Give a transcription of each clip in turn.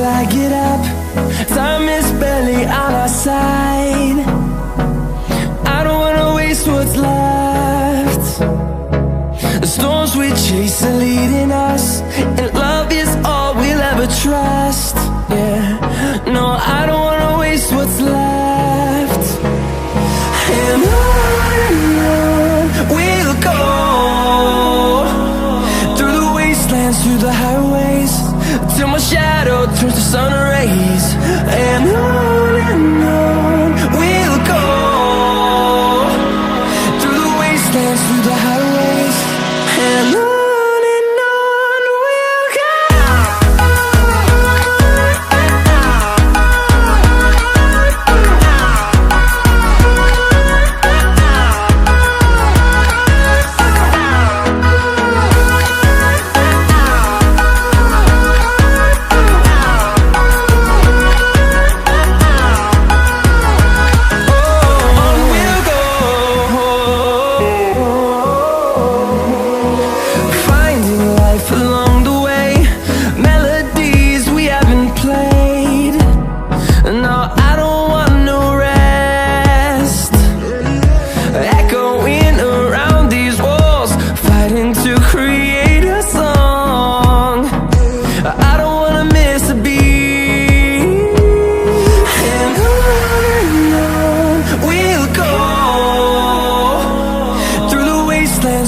I get up. Time is barely on our side. I don't wanna waste what's left. The storms we chase are leading us, and love is all we'll ever trust. Yeah, no, I don't wanna waste what's left. And on we'll go, through the wastelands, through the highways, till my shadow turns to sun rays. And on we'll go, through the wastelands, through the highways, and on we'll go.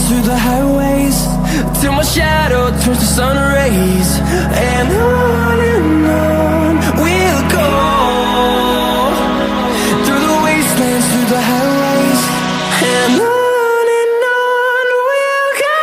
Through the highways, till my shadow turns to sun rays. And on we'll go, through the wastelands, through the highways, and on we'll go.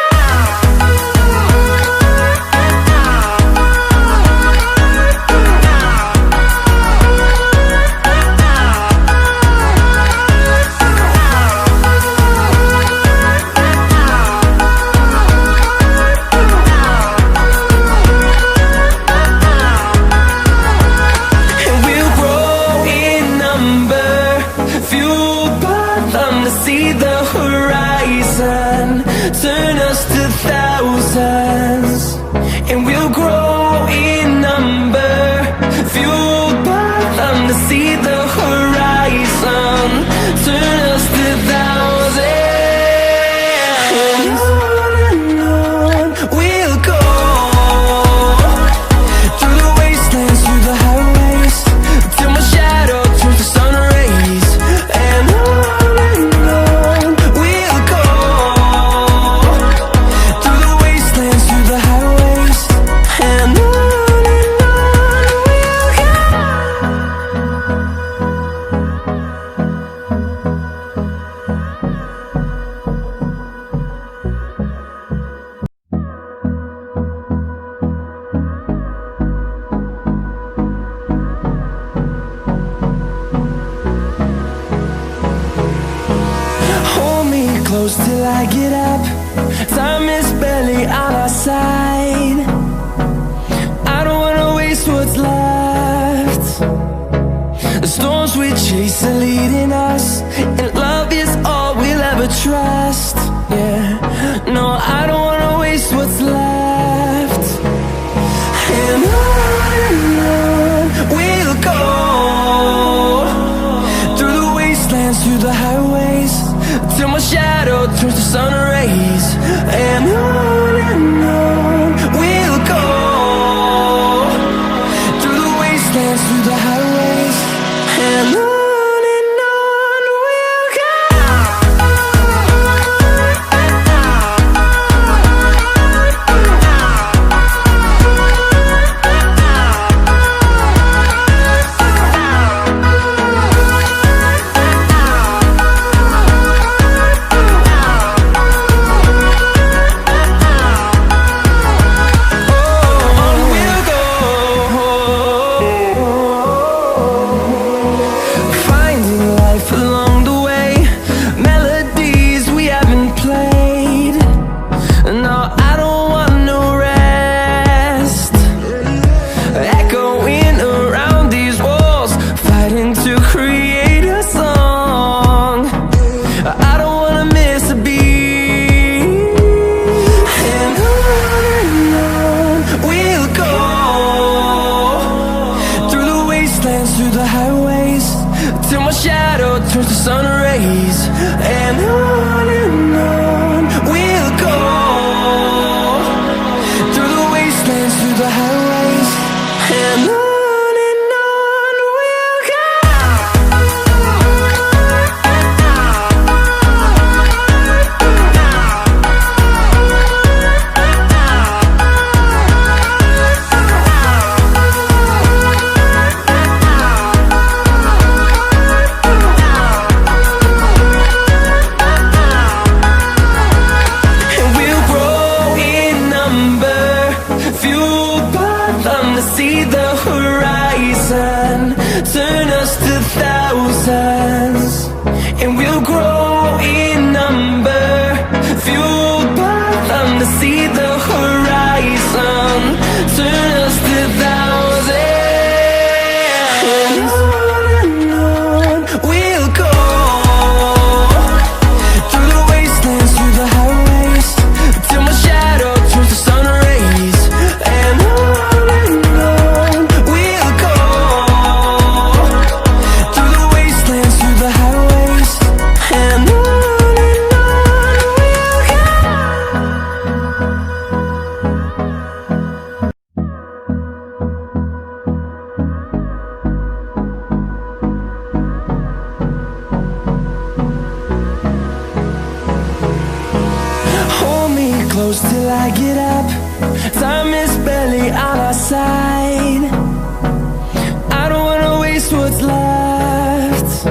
See the horizon turn us to thousands, and we'll grow in number, fueled by them. To see the horizon turn us to thousands, and on we'll go, through the wastelands, through the highways, till my shadow turns to sun rays. And close till I get up. Time is barely on our side. I don't wanna waste what's left. The storms we chase are leading us, and love is all we'll ever trust. Yeah, no, I don't wanna waste what's left. And on we'll go, through the wastelands, through the highways, till my shadow turns to sun rays. And on we'll go, through the wastelands, through the highways, and on we'll go. the highways, till my shadow turns to sun rays. And on we'll go, through the wastelands, through the highways. And on we'll go. See the horizon, turn us to thousands, and we'll grow in number, fueled by them. To see the horizon, turn us to thousands, and on we'll go, through the wastelands, through the highways, till my shadow turns to sun rays. And close till I get up, time is barely on our side. I don't wanna waste what's left.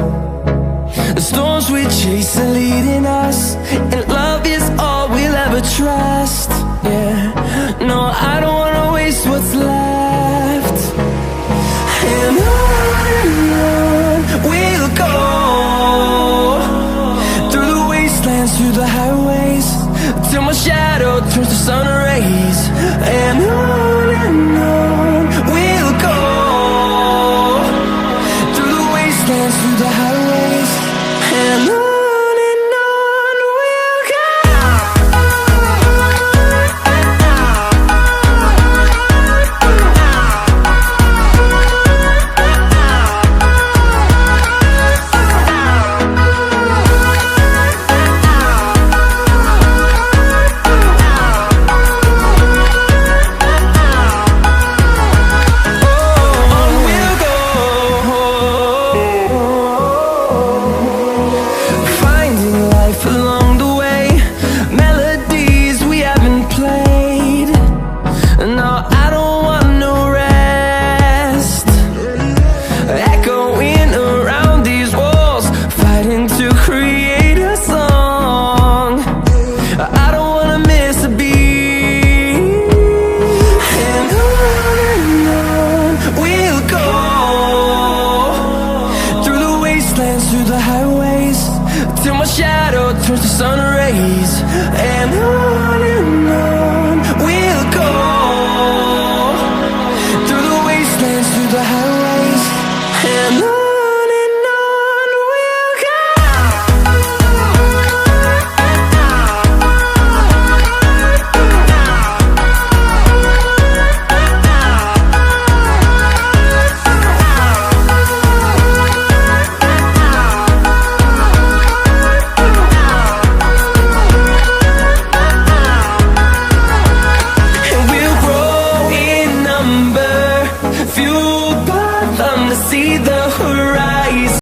The storms we chase are leading us, and love is all we'll ever trust. Yeah, no, I don't wanna waste what's left. And on we'll go, through the wastelands, through the highways, till my shadow turns to sun rays. And on we'll go, through the wastelands, through the highways. And on we'll go. Through the highways, till my shadow turns to sun rays. And on we'll go, through the wastelands, through the highways. And on we'll go. See the horizon.